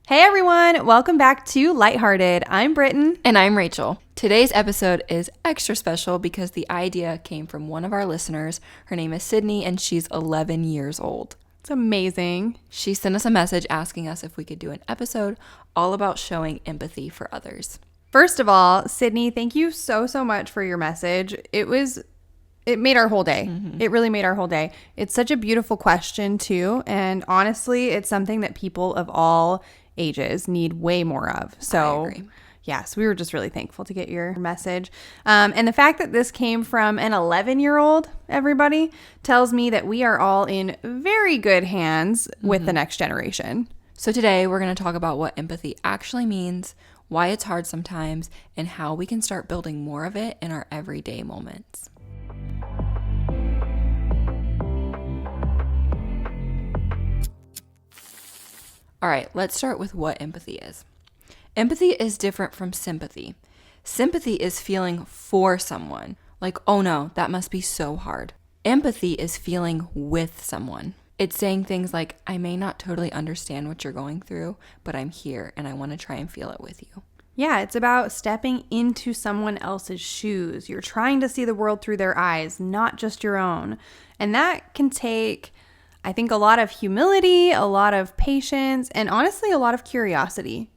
Hey everyone, welcome back to LightHearted. I'm Britton. And I'm Rachel. Today's episode is extra special because the idea came from one of our listeners. Her name is Sydney and she's 11 years old. It's amazing. She sent us a message asking us if we could do an episode all about showing empathy for others. First of all, Sydney, thank you so much for your message. It made our whole day. It really made our whole day. It's such a beautiful question too. And honestly, it's something that people of all ages need way more of. So yes, we were just really thankful to get your message. And the fact that this came from an 11-year-old, everybody, tells me that we are all in very good hands with the next generation. So today we're going to talk about what empathy actually means, why it's hard sometimes, and how we can start building more of it in our everyday moments. All right, let's start with what empathy is. Empathy is different from sympathy. Sympathy is feeling for someone, like, oh no, that must be so hard. Empathy is feeling with someone. It's saying things like, I may not totally understand what you're going through, but I'm here and I want to try and feel it with you. Yeah, it's about stepping into someone else's shoes. You're trying to see the world through their eyes, not just your own. And that can take, I think, a lot of humility, a lot of patience, and honestly, a lot of curiosity.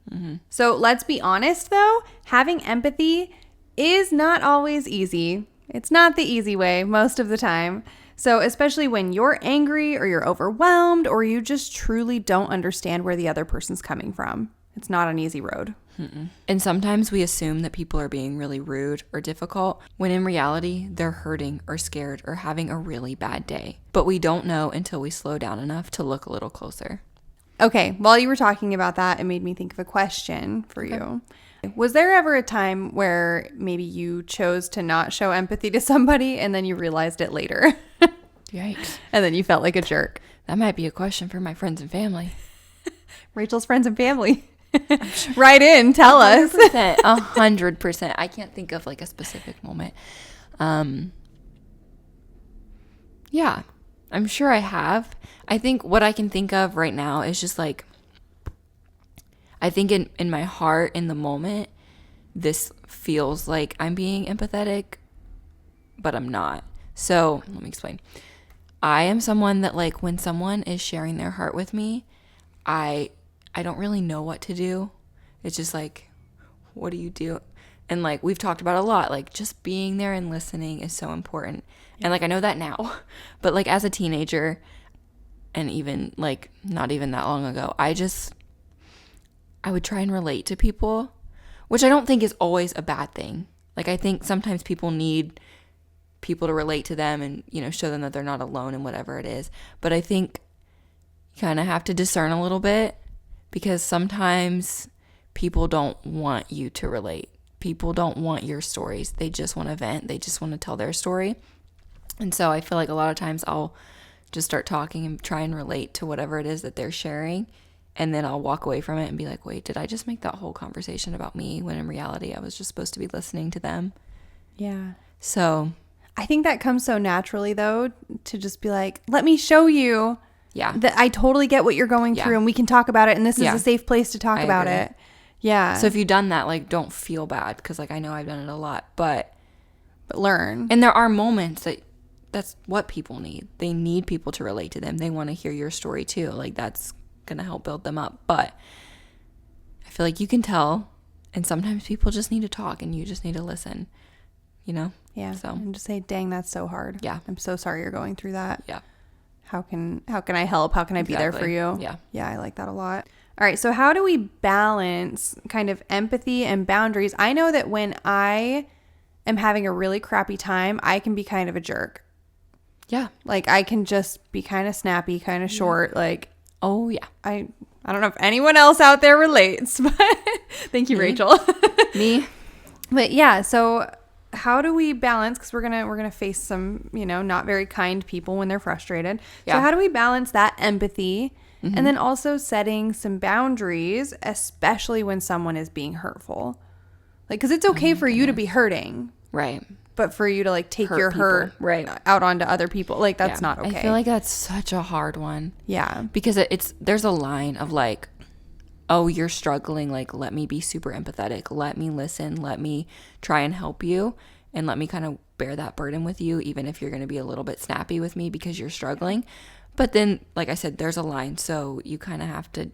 So let's be honest, though, having empathy is not always easy. It's not the easy way most of the time. So especially when you're angry or you're overwhelmed or you just truly don't understand where the other person's coming from. It's not an easy road. And sometimes we assume that people are being really rude or difficult, when in reality, they're hurting or scared or having a really bad day. But we don't know until we slow down enough to look a little closer. Okay, while you were talking about that, it made me think of a question for you. Was there ever a time where maybe you chose to not show empathy to somebody and then you realized it later? Yikes. And then you felt like a jerk? That might be a question for my friends and family. Rachel's friends and family. Write in, tell us. 100%. I can't think of like a specific moment. Yeah, I'm sure I have. I think what I can think of right now is just like, I think in my heart, in the moment, this feels like I'm being empathetic, but I'm not. So let me explain. I am someone that, like, when someone is sharing their heart with me, I don't really know what to do. It's just like, what do you do? And like, we've talked about a lot, like just being there and listening is so important. And like, I know that now, but like as a teenager and even like not even that long ago, I would try and relate to people, which I don't think is always a bad thing. Like, I think sometimes people need people to relate to them and, you know, show them that they're not alone in whatever it is. But I think you kind of have to discern a little bit, because sometimes people don't want you to relate. People don't want your stories. They just want to vent. They just want to tell their story. And so I feel like a lot of times I'll just start talking and try and relate to whatever it is that they're sharing. And then I'll walk away from it and be like, wait, did I just make that whole conversation about me, when in reality I was just supposed to be listening to them? Yeah. So I think that comes so naturally, though, to just be like, let me show you. Yeah. That I totally get what you're going through and we can talk about it, and this is a safe place to talk about it. Yeah. So if you've done that, like, don't feel bad, because like I know I've done it a lot, but learn. And there are moments that's what people need. They need people to relate to them. They want to hear your story too. Like, that's going to help build them up. But I feel like you can tell, and sometimes people just need to talk and you just need to listen, you know? Yeah. So and just say, dang, that's so hard. Yeah. I'm so sorry you're going through that. Yeah. How can I help? How can I be there for you? Yeah. Yeah, I like that a lot. All right, so how do we balance kind of empathy and boundaries? I know that when I am having a really crappy time, I can be kind of a jerk. Yeah. Like, I can just be kind of snappy, kind of short. Like, oh yeah. I don't know if anyone else out there relates, but thank you, Rachel. Me. But yeah, so how do we balance, because we're gonna face some, you know, not very kind people when they're frustrated. Yeah. So how do we balance that empathy and then also setting some boundaries, especially when someone is being hurtful? Like, because it's okay for you to be hurting, right? But for you to like take your hurt out onto other people, like, that's not okay. I feel like that's such a hard one. Yeah, because there's a line of like, oh, you're struggling. Like, let me be super empathetic. Let me listen. Let me try and help you. And let me kind of bear that burden with you, even if you're going to be a little bit snappy with me because you're struggling. But then, like I said, there's a line. So you kind of have to,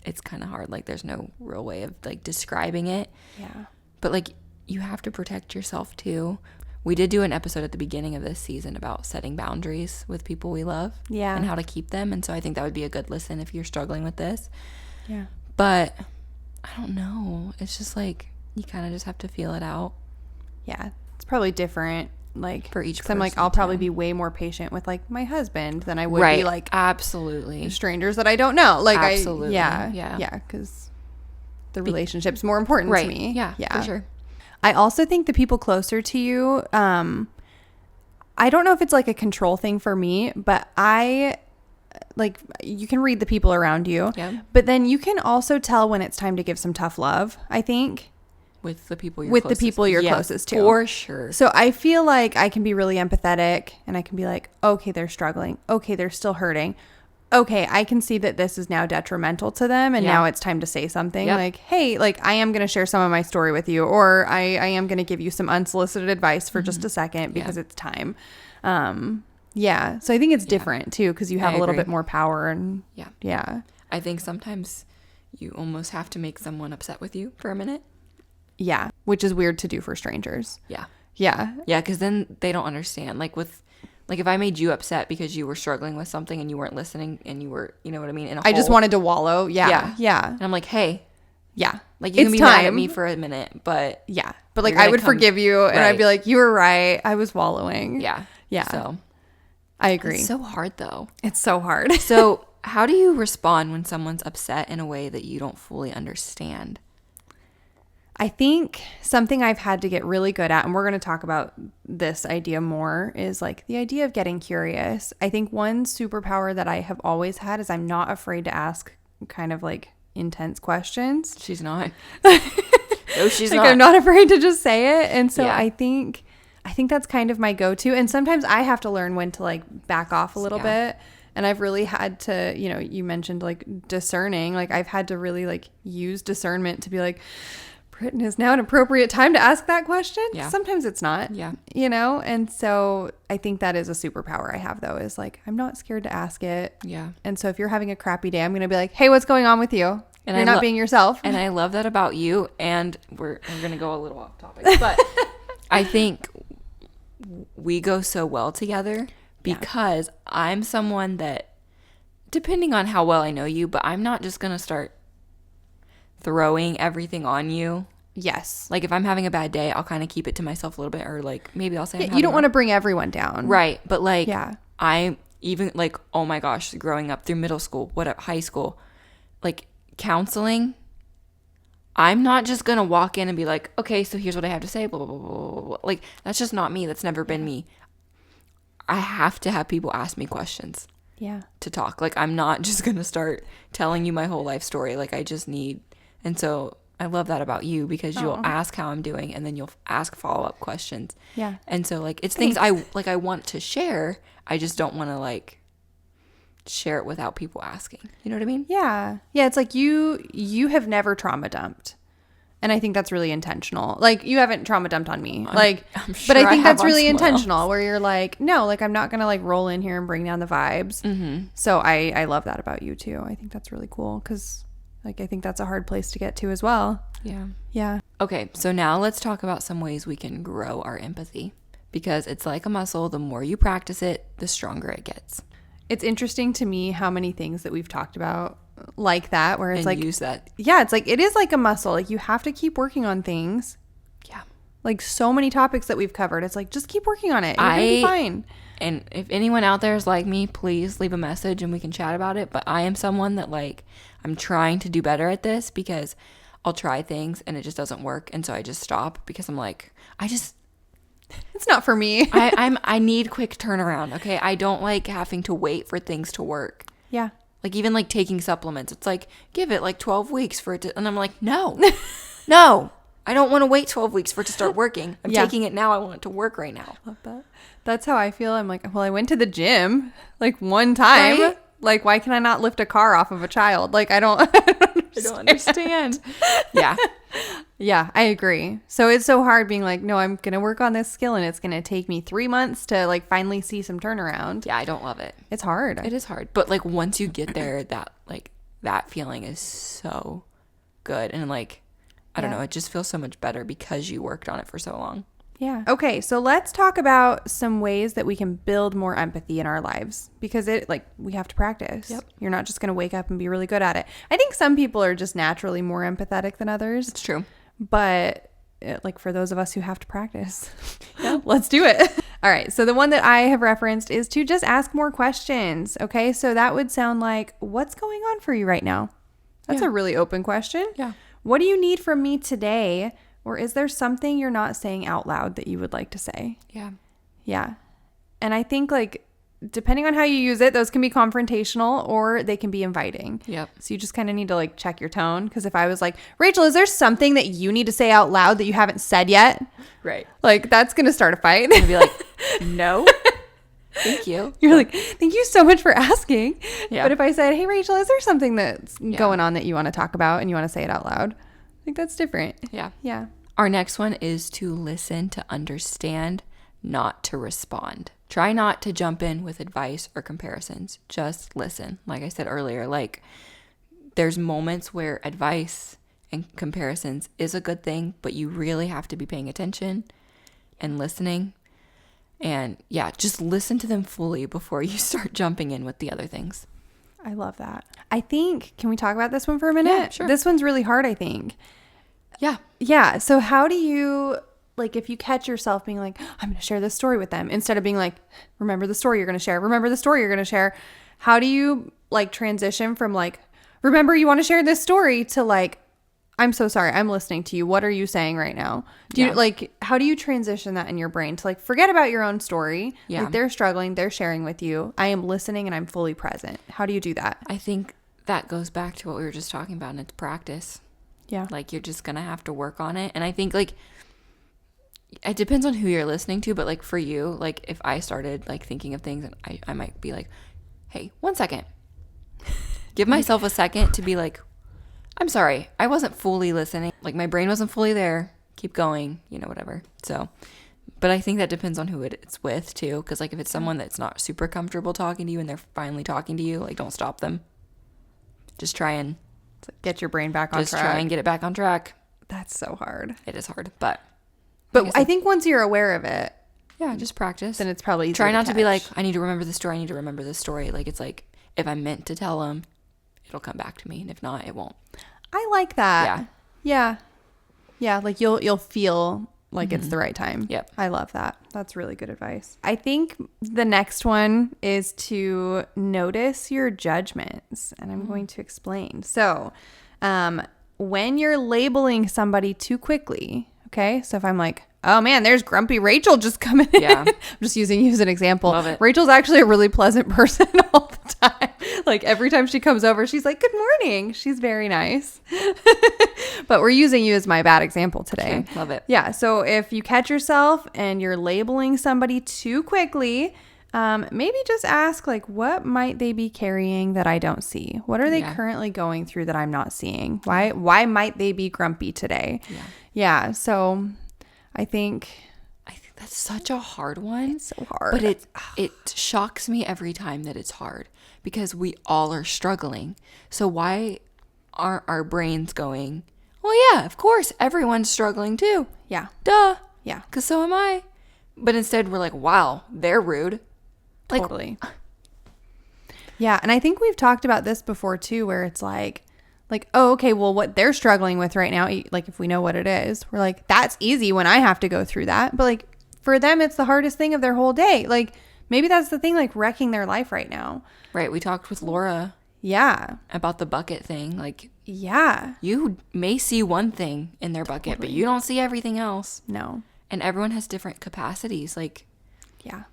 it's kind of hard. Like, there's no real way of like describing it. Yeah. But like, you have to protect yourself too. We did do an episode at the beginning of this season about setting boundaries with people we love. Yeah. And how to keep them. And so I think that would be a good listen if you're struggling with this. Yeah. But I don't know. It's just like, you kind of just have to feel it out. Yeah. It's probably different. Like, for each person. I'm like, I'll probably be way more patient with like my husband than I would be like absolutely strangers that I don't know. Like, absolutely. Yeah. Because the relationship's more important to me. Yeah. For sure. I also think the people closer to you, I don't know if it's like a control thing for me, but like, you can read the people around you, but then you can also tell when it's time to give some tough love, I think. With the people you're closest to. For sure. So I feel like I can be really empathetic and I can be like, okay, they're struggling. Okay, they're still hurting. Okay, I can see that this is now detrimental to them and now it's time to say something like, hey, like, I am going to share some of my story with you, or I am going to give you some unsolicited advice for just a second because it's time. Yeah. So I think it's different too, because you have a little bit more power and yeah. I think sometimes you almost have to make someone upset with you for a minute. Yeah. Which is weird to do for strangers. Yeah. Yeah. Yeah. Because then they don't understand. Like if I made you upset because you were struggling with something and you weren't listening and you were, you know what I mean? I just wanted to wallow. Yeah. And I'm like, hey. Yeah. Like, you can be mad at me for a minute, but. Yeah. But like, I would forgive you and I'd be like, you were right. I was wallowing. Yeah. Yeah. So. I agree. It's so hard though. It's so hard. So how do you respond when someone's upset in a way that you don't fully understand? I think something I've had to get really good at, and we're going to talk about this idea more, is like the idea of getting curious. I think one superpower that I have always had is I'm not afraid to ask kind of like intense questions. She's not. No, she's not. I'm not afraid to just say it. And so I think that's kind of my go-to. And sometimes I have to learn when to like back off a little bit. And I've really had to, you know, you mentioned like discerning, like I've had to really like use discernment to be like, Britain, is now an appropriate time to ask that question? Yeah. Sometimes it's not. Yeah. You know? And so I think that is a superpower I have, though, is like, I'm not scared to ask it. Yeah. And so if you're having a crappy day, I'm going to be like, hey, what's going on with you? And you're not being yourself. And I love that about you. And we're going to go a little off topic. But I think we go so well together because I'm someone that, depending on how well I know you, but I'm not just going to start throwing everything on you. Yes. Like, if I'm having a bad day, I'll kind of keep it to myself a little bit, or like maybe I'll say you don't want to bring everyone down. Right. But like, I even like, oh my gosh, growing up through middle school, high school, like counseling, I'm not just going to walk in and be like, okay, so here's what I have to say, blah, blah, blah, blah, blah. Like, that's just not me. That's never been me. I have to have people ask me questions. Yeah. To talk. Like, I'm not just going to start telling you my whole life story. Like, I just need. And so I love that about you, because you'll ask how I'm doing and then you'll ask follow-up questions. Yeah. And so like, it's things I want to share. I just don't want to like share it without people asking. You know what I mean? Yeah. Yeah. It's like you have never trauma dumped. And I think that's really intentional. Like, you haven't trauma dumped on me. I'm sure, but I think that's really intentional, where you're like, no, like, I'm not going to like roll in here and bring down the vibes. Mm-hmm. So I love that about you too. I think that's really cool, because like, I think that's a hard place to get to as well. Yeah. Yeah. Okay. So now let's talk about some ways we can grow our empathy, because it's like a muscle. The more you practice it, the stronger it gets. It's interesting to me how many things that we've talked about like that, where it's and like, use that. Yeah. It's like, it is like a muscle. Like, you have to keep working on things. Yeah. Like, so many topics that we've covered. It's like, just keep working on it. You're gonna be fine. And if anyone out there is like me, please leave a message and we can chat about it. But I am someone that like, I'm trying to do better at this, because I'll try things and it just doesn't work. And so I just stop, because I'm like, it's not for me. I need quick turnaround. Okay. I don't like having to wait for things to work. Yeah. Like, even like taking supplements, it's like, give it like 12 weeks for it to, and I'm like, no, I don't want to wait 12 weeks for it to start working. I'm taking it now. I want it to work right now. Love that. That's how I feel. I'm like, well, I went to the gym like one time. Right? Like, why can I not lift a car off of a child? Like, I don't I don't understand. Yeah. Yeah, I agree. So it's so hard being like, no, I'm going to work on this skill and it's going to take me 3 months to like finally see some turnaround. Yeah, I don't love it. It's hard. It is hard. But like once you get there, that feeling is so good. And like, I don't know, it just feels so much better because you worked on it for so long. Yeah. Okay, so let's talk about some ways that we can build more empathy in our lives because we have to practice. Yep. You're not just going to wake up and be really good at it. I think some people are just naturally more empathetic than others. It's true. But like for those of us who have to practice, let's do it. All right. So the one that I have referenced is to just ask more questions. Okay. So that would sound like, what's going on for you right now? That's a really open question. Yeah. What do you need from me today? Or is there something you're not saying out loud that you would like to say? Yeah. Yeah. And I think like depending on how you use it, those can be confrontational or they can be inviting. Yep. So you just kind of need to like check your tone. Because if I was like, Rachel, is there something that you need to say out loud that you haven't said yet? Right. Like that's going to start a fight. And be like, no, thank you. You're like, thank you so much for asking. Yeah. But if I said, hey, Rachel, is there something that's going on that you want to talk about and you want to say it out loud? I think that's different. Yeah. Yeah. Our next one is to listen to understand, not to respond. Try not to jump in with advice or comparisons. Just listen. Like I said earlier, like there's moments where advice and comparisons is a good thing, but you really have to be paying attention and listening. And yeah, just listen to them fully before you start jumping in with the other things. I love that. I think, can we talk about this one for a minute? Yeah, sure. This one's really hard, I think. Yeah. Yeah. So how do you, like, if you catch yourself being like, I'm going to share this story with them, instead of being like, remember the story you're going to share, remember the story you're going to share. How do you like transition from like, remember you want to share this story to like, I'm so sorry, I'm listening to you. What are you saying right now? Do you like, how do you transition that in your brain to like, forget about your own story? Yeah. Like they're struggling, they're sharing with you. I am listening and I'm fully present. How do you do that? I think that goes back to what we were just talking about, and it's practice. Yeah. Like you're just going to have to work on it. And I think like it depends on who you're listening to, but like for you, like if I started like thinking of things and I might be like, hey, 1 second. Give myself a second to be like, I'm sorry, I wasn't fully listening. Like my brain wasn't fully there. Keep going, you know, whatever. So, but I think that depends on who it's with too. Cause like if it's someone that's not super comfortable talking to you and they're finally talking to you, like don't stop them. Just try and get your brain back on track. Just try and get it back on track. That's so hard. It is hard, but I think once you're aware of it, yeah, just practice. Then it's probably easier try not to be like, catch. I need to remember the story. I need to remember this story. Like it's like if I'm meant to tell them, it'll come back to me, and if not, it won't. I like that. Yeah. Like you'll feel like it's the right time. Yep. I love that. That's really good advice. I think the next one is to notice your judgments, and I'm going to explain. So, when you're labeling somebody too quickly, okay? So if I'm like, oh man, there's grumpy Rachel just coming in. Yeah. I'm just using you as an example. Love it. Rachel's actually a really pleasant person all the time. Like every time she comes over, she's like, good morning. She's very nice. But we're using you as my bad example today. Okay. Love it. Yeah. So if you catch yourself and you're labeling somebody too quickly, maybe just ask like, what might they be carrying that I don't see? What are they currently going through that I'm not seeing? Why might they be grumpy today? Yeah. So I think that's such a hard one. It's so hard. But it shocks me every time that it's hard because we all are struggling. So why aren't our brains going, well, yeah, of course, everyone's struggling too. Yeah. Duh. Yeah. Because so am I. But instead we're like, wow, they're rude. Like, totally. Yeah. And I think we've talked about this before too, where it's like, oh, okay, well, what they're struggling with right now, like if we know what it is, we're like, that's easy when I have to go through that. But like for them, it's the hardest thing of their whole day. Like maybe that's the thing, like wrecking their life right now. Right. We talked with Laura. Yeah. About the bucket thing. Like, yeah. You may see one thing in their bucket, but you don't see everything else. No. And everyone has different capacities. Like, yeah.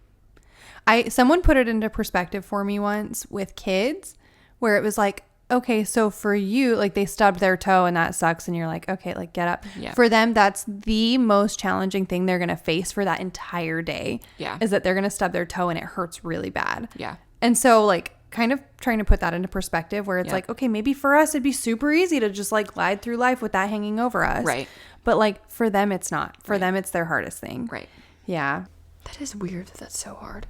Someone put it into perspective for me once with kids where it was like, okay, so for you, like they stubbed their toe and that sucks. And you're like, okay, like get up. Yeah. For them, that's the most challenging thing they're going to face for that entire day. Yeah. Is that they're going to stub their toe and it hurts really bad. Yeah. And so like kind of trying to put that into perspective where it's like, okay, maybe for us it'd be super easy to just like glide through life with that hanging over us. Right. But like for them, it's not. For them, it's their hardest thing. Right. Yeah. That is weird that that's so hard.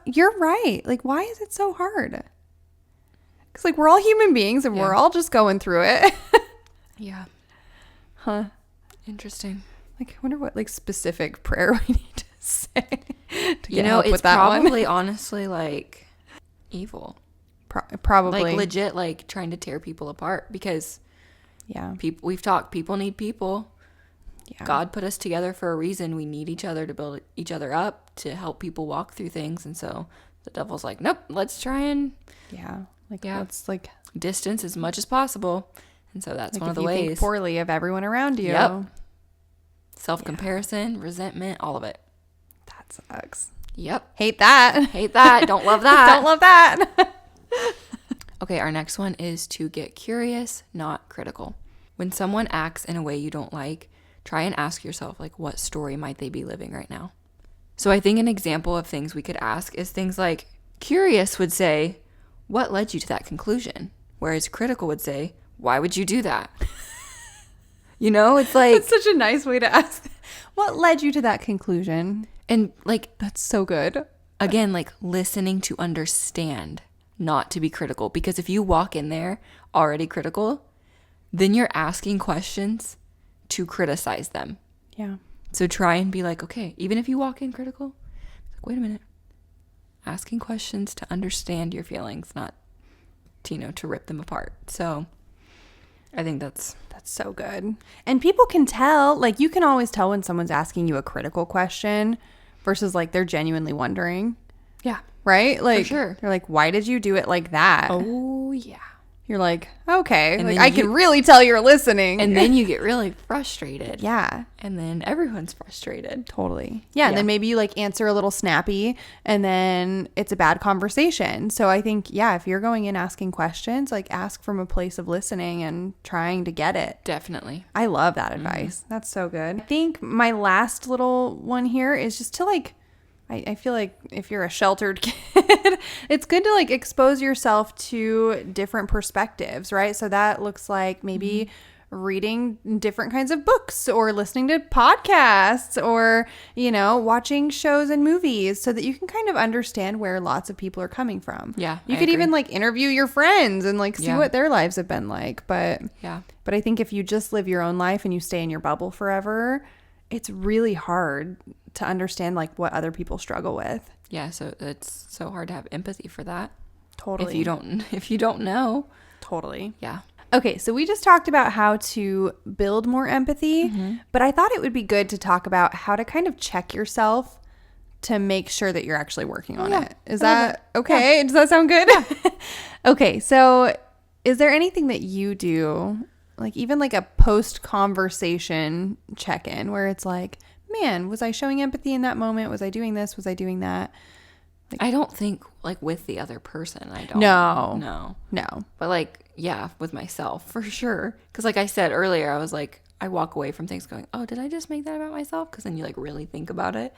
You're right. Like, why is it so hard? Because like we're all human beings and we're all just going through it. Yeah. Huh. Interesting. Like, I wonder what like specific prayer we need to say to You get know, help it's with that probably one. honestly like evil. Probably. Like legit like trying to tear people apart because we've talked, people need people. Yeah. God put us together for a reason. We need each other to build each other up, to help people walk through things. And so the devil's like, nope, let's try and let's like distance as much as possible. And so that's like one of the ways. Think poorly of everyone around you. Yep. Self-comparison, resentment, all of it. That sucks. Yep. Hate that. Hate that. Don't love that. Don't love that. Okay, our next one is to get curious, not critical. When someone acts in a way you don't like, try and ask yourself, like, what story might they be living right now? So I think an example of things we could ask is things like, curious would say, what led you to that conclusion? Whereas critical would say, why would you do that? You know, it's like... That's such a nice way to ask. What led you to that conclusion? And like... That's so good. Again, like listening to understand, not to be critical. Because if you walk in there already critical, then you're asking questions to criticize them. Yeah. So try and be like, okay, even if you walk in critical, like, wait a minute. Asking questions to understand your feelings, not to, to rip them apart. So I think that's so good. And people can tell, like you can always tell when someone's asking you a critical question versus like they're genuinely wondering. Yeah. Right? Like, for sure. They're like, why did you do it like that? Oh, yeah. You're like, okay, and like I can really tell you're listening. And then you get really frustrated. Yeah. And then everyone's frustrated. Totally. Yeah. And then maybe you like answer a little snappy and then it's a bad conversation. So I think, if you're going in asking questions, like ask from a place of listening and trying to get it. Definitely. I love that advice. That's so good. I think my last little one here is just to like, I feel like if you're a sheltered kid, it's good to like expose yourself to different perspectives, right? So that looks like maybe reading different kinds of books or listening to podcasts or, watching shows and movies so that you can kind of understand where lots of people are coming from. Yeah. You could even like interview your friends and like see what their lives have been like. But I think if you just live your own life and you stay in your bubble forever, it's really hard to understand like what other people struggle with. Yeah, so it's so hard to have empathy for that. Totally. If you don't know. Totally. Yeah. Okay, so we just talked about how to build more empathy, but I thought it would be good to talk about how to kind of check yourself to make sure that you're actually working on it. Is that okay? Yeah. Does that sound good? Yeah. Okay, so is there anything that you do, like even like a post-conversation check-in where it's like, man, was I showing empathy in that moment? Was I doing this? Was I doing that? Like, I don't think like with the other person. I don't. No. But like, yeah, with myself for sure. Because like I said earlier, I was like, I walk away from things going, oh, did I just make that about myself? Because then you like really think about it.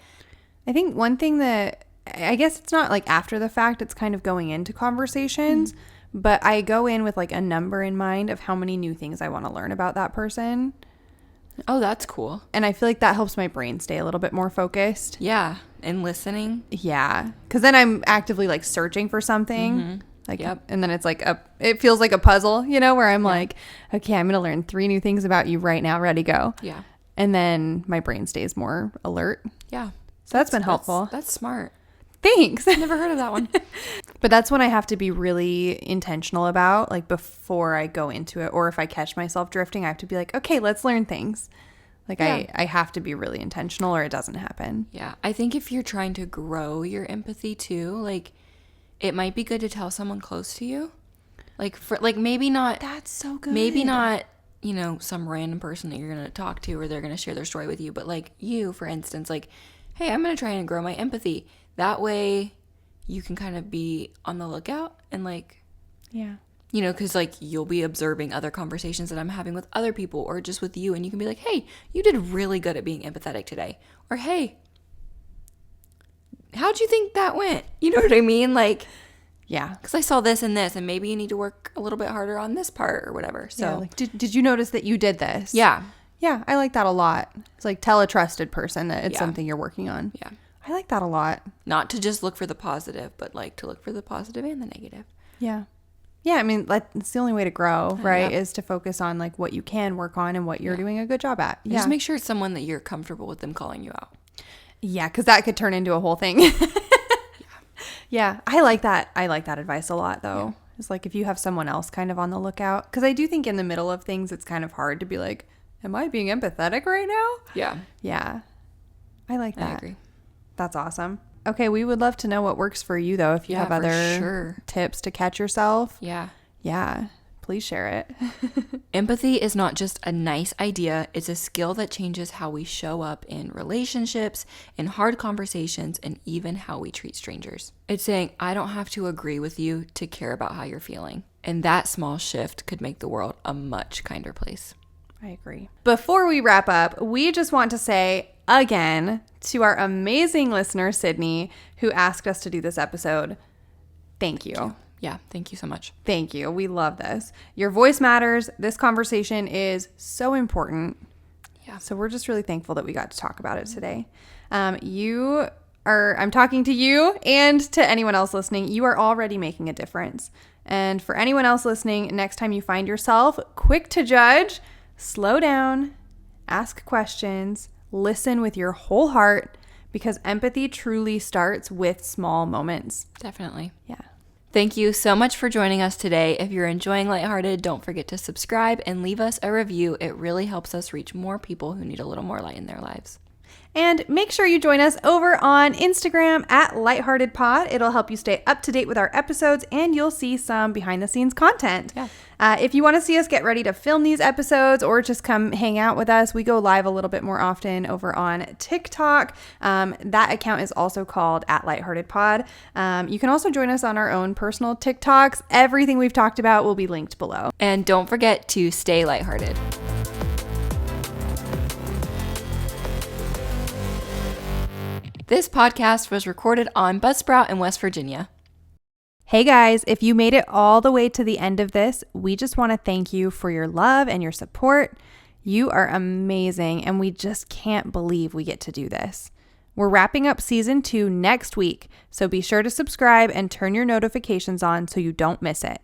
I think one thing that I guess it's not like after the fact, it's kind of going into conversations, but I go in with like a number in mind of how many new things I want to learn about that person. Oh, that's cool. And I feel like that helps my brain stay a little bit more focused. Yeah. And listening. Yeah. Because then I'm actively like searching for something. Like, and then it's like it feels like a puzzle, where I'm like, okay, I'm going to learn 3 new things about you right now. Ready, go. Yeah. And then my brain stays more alert. Yeah. So that's been helpful. That's smart. Thanks. I've never heard of that one. But that's when I have to be really intentional about, like, before I go into it. Or if I catch myself drifting, I have to be like, okay, let's learn things. Like, I have to be really intentional or it doesn't happen. Yeah. I think if you're trying to grow your empathy too, like, it might be good to tell someone close to you. Like, for like maybe not. That's so good. Maybe not, some random person that you're going to talk to or they're going to share their story with you. But like you, for instance, like, hey, I'm going to try and grow my empathy. That way you can kind of be on the lookout and like, because like you'll be observing other conversations that I'm having with other people or just with you. And you can be like, hey, you did really good at being empathetic today. Or, hey, how'd you think that went? You know what I mean? Like, Yeah. Because I saw this and this, and maybe you need to work a little bit harder on this part or whatever. So, yeah, like, did you notice that you did this? yeah. Yeah, I like that a lot. It's like tell a trusted person that it's Yeah. something you're working on. Yeah. I like that a lot. Not to just look for the positive, but like to look for the positive and the negative. Yeah. Yeah, I mean, it's the only way to grow, right? Yeah. Is to focus on like what you can work on and what you're doing a good job at. Yeah. Just make sure it's someone that you're comfortable with them calling you out. Yeah, because that could turn into a whole thing. Yeah, I like that. I like that advice a lot, though. Yeah. It's like if you have someone else kind of on the lookout. Because I do think in the middle of things, it's kind of hard to be like, am I being empathetic right now? Yeah. Yeah. I like that. I agree. That's awesome. Okay, we would love to know what works for you, though, if you have other tips to catch yourself. Yeah. Yeah. Please share it. Empathy is not just a nice idea. It's a skill that changes how we show up in relationships, in hard conversations, and even how we treat strangers. It's saying, I don't have to agree with you to care about how you're feeling. And that small shift could make the world a much kinder place. I agree. Before we wrap up, we just want to say again to our amazing listener, Sydney, who asked us to do this episode, thank you. Yeah, thank you so much. Thank you. We love this. Your voice matters. This conversation is so important. Yeah. So we're just really thankful that we got to talk about it today. I'm talking to you and to anyone else listening. You are already making a difference. And for anyone else listening, next time you find yourself quick to judge, slow down, ask questions, listen with your whole heart, because empathy truly starts with small moments. Definitely. Yeah. Thank you so much for joining us today. If you're enjoying LightHearted, don't forget to subscribe and leave us a review. It really helps us reach more people who need a little more light in their lives. And make sure you join us over on Instagram at LightHeartedPod. It'll help you stay up to date with our episodes, and you'll see some behind the scenes content. Yeah. If you want to see us get ready to film these episodes or just come hang out with us, we go live a little bit more often over on TikTok. That account is also called at LightHeartedPod. You can also join us on our own personal TikToks. Everything we've talked about will be linked below. And don't forget to stay lighthearted. This podcast was recorded on Buzzsprout in West Virginia. Hey guys, if you made it all the way to the end of this, we just want to thank you for your love and your support. You are amazing, and we just can't believe we get to do this. We're wrapping up season 2 next week, so be sure to subscribe and turn your notifications on so you don't miss it.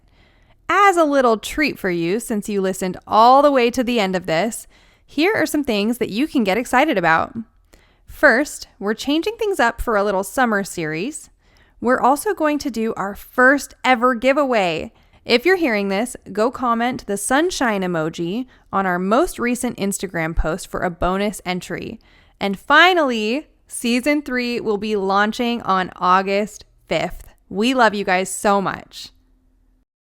As a little treat for you, since you listened all the way to the end of this, here are some things that you can get excited about. First, we're changing things up for a little summer series. We're also going to do our first ever giveaway. If you're hearing this, go comment the sunshine emoji on our most recent Instagram post for a bonus entry. And finally, season 3 will be launching on August 5th. We love you guys so much.